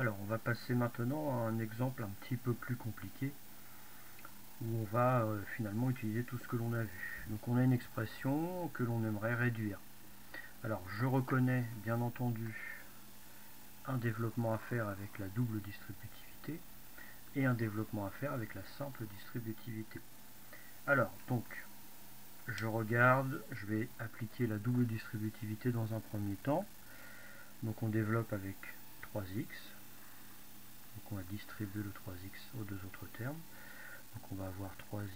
Alors, on va passer maintenant à un exemple un petit peu plus compliqué, où on va finalement utiliser tout ce que l'on a vu. Donc on a une expression que l'on aimerait réduire. Alors, je reconnais bien entendu un développement à faire avec la double distributivité et un développement à faire avec la simple distributivité. Alors, donc, je regarde, je vais appliquer la double distributivité dans un premier temps. Donc on développe avec 3x. Donc on va distribuer le 3x aux deux autres termes. Donc on va avoir 3x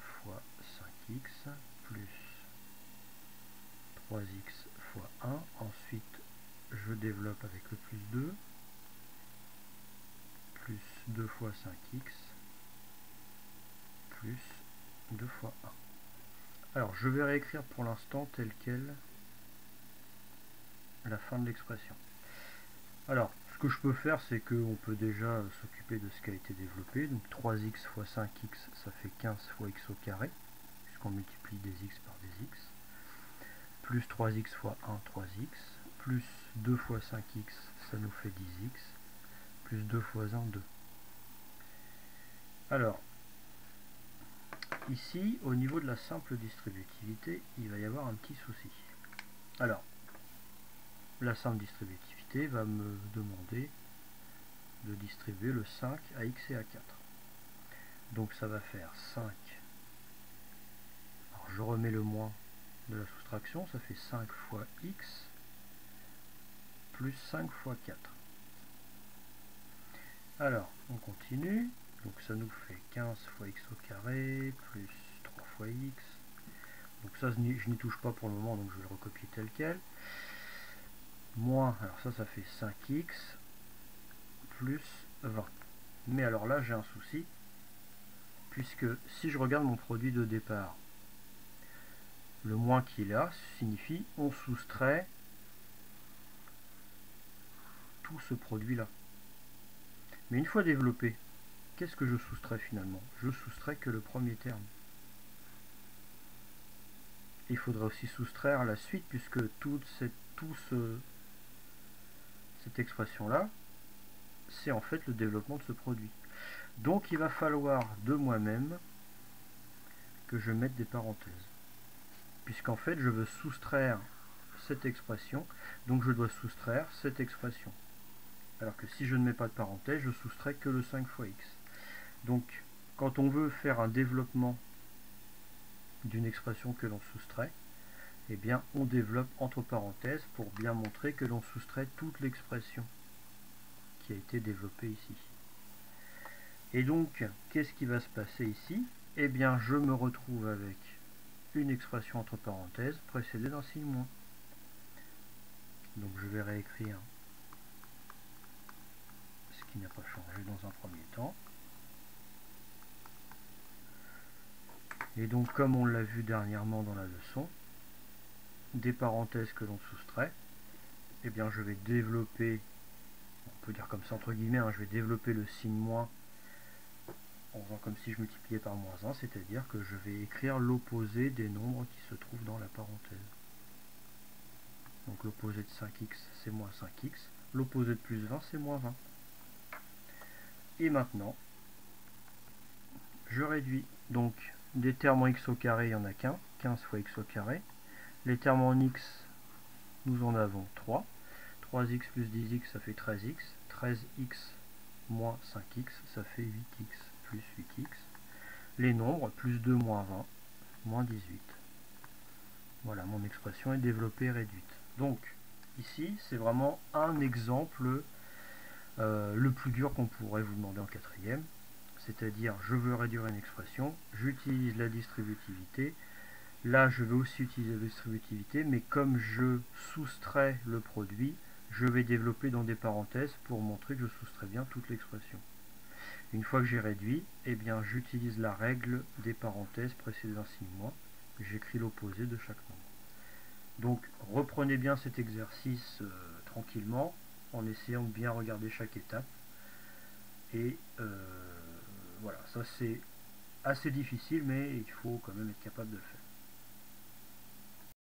fois 5x plus 3x fois 1. Ensuite, je développe avec le plus 2, plus 2 fois 5x, plus 2 fois 1. Alors, je vais réécrire pour l'instant tel quel la fin de l'expression. Alors, ce que je peux faire, c'est qu'on peut déjà s'occuper de ce qui a été développé. Donc 3x fois 5x, ça fait 15 fois x au carré, puisqu'on multiplie des x par des x. Plus 3x fois 1, 3x. Plus 2 fois 5x, ça nous fait 10x. Plus 2 fois 1, 2. Alors, ici, au niveau de la simple distributivité, il va y avoir un petit souci. Alors, la simple distributivité va me demander de distribuer le 5 à x et à 4. Donc ça va faire 5. Alors je remets le moins de la soustraction, ça fait 5 fois x plus 5 fois 4. Alors, on continue. Donc ça nous fait 15 fois x au carré plus 3 fois x. Donc ça, je n'y touche pas pour le moment, donc je vais le recopier tel quel. Moins, alors ça fait 5x plus 20. Mais alors là, j'ai un souci, puisque si je regarde mon produit de départ, le moins qui est là signifie on soustrait tout ce produit-là. Mais une fois développé, qu'est-ce que je soustrais finalement? Je soustrais que le premier terme. Il faudra aussi soustraire la suite, puisque cette expression-là, c'est en fait le développement de ce produit. Donc il va falloir de moi-même que je mette des parenthèses. Puisqu'en fait, je veux soustraire cette expression, donc je dois soustraire cette expression. Alors que si je ne mets pas de parenthèse, je soustrais que le 5 fois x. Donc, quand on veut faire un développement d'une expression que l'on soustrait, eh bien, on développe entre parenthèses pour bien montrer que l'on soustrait toute l'expression qui a été développée ici. Et donc, qu'est-ce qui va se passer ici? Eh bien, je me retrouve avec une expression entre parenthèses précédée d'un signe moins. Donc, je vais réécrire ce qui n'a pas changé dans un premier temps. Et donc, comme on l'a vu dernièrement dans la leçon, des parenthèses que l'on soustrait, eh bien, je vais développer, on peut dire comme ça entre guillemets, je vais développer le signe moins en faisant comme si je multipliais par moins 1, c'est-à-dire que je vais écrire l'opposé des nombres qui se trouvent dans la parenthèse. Donc l'opposé de 5x, c'est moins 5x. L'opposé de plus 20, c'est moins 20. Et maintenant, je réduis. Donc, des termes en x au carré, il n'y en a qu'un, 15 fois x au carré. Les termes en x, nous en avons 3. 3x plus 10x, ça fait 13x. 13x moins 5x, ça fait 8x plus 8x. Les nombres, plus 2 moins 20, moins 18. Voilà, mon expression est développée et réduite. Donc, ici, c'est vraiment un exemple le plus dur qu'on pourrait vous demander en quatrième. C'est-à-dire, je veux réduire une expression, j'utilise la distributivité. Là, je vais aussi utiliser la distributivité, mais comme je soustrais le produit, je vais développer dans des parenthèses pour montrer que je soustrais bien toute l'expression. Une fois que j'ai réduit, eh bien, j'utilise la règle des parenthèses précédant un signe moins. J'écris l'opposé de chaque nombre. Donc, reprenez bien cet exercice tranquillement, en essayant de bien regarder chaque étape. Et voilà, ça c'est assez difficile, mais il faut quand même être capable de le faire.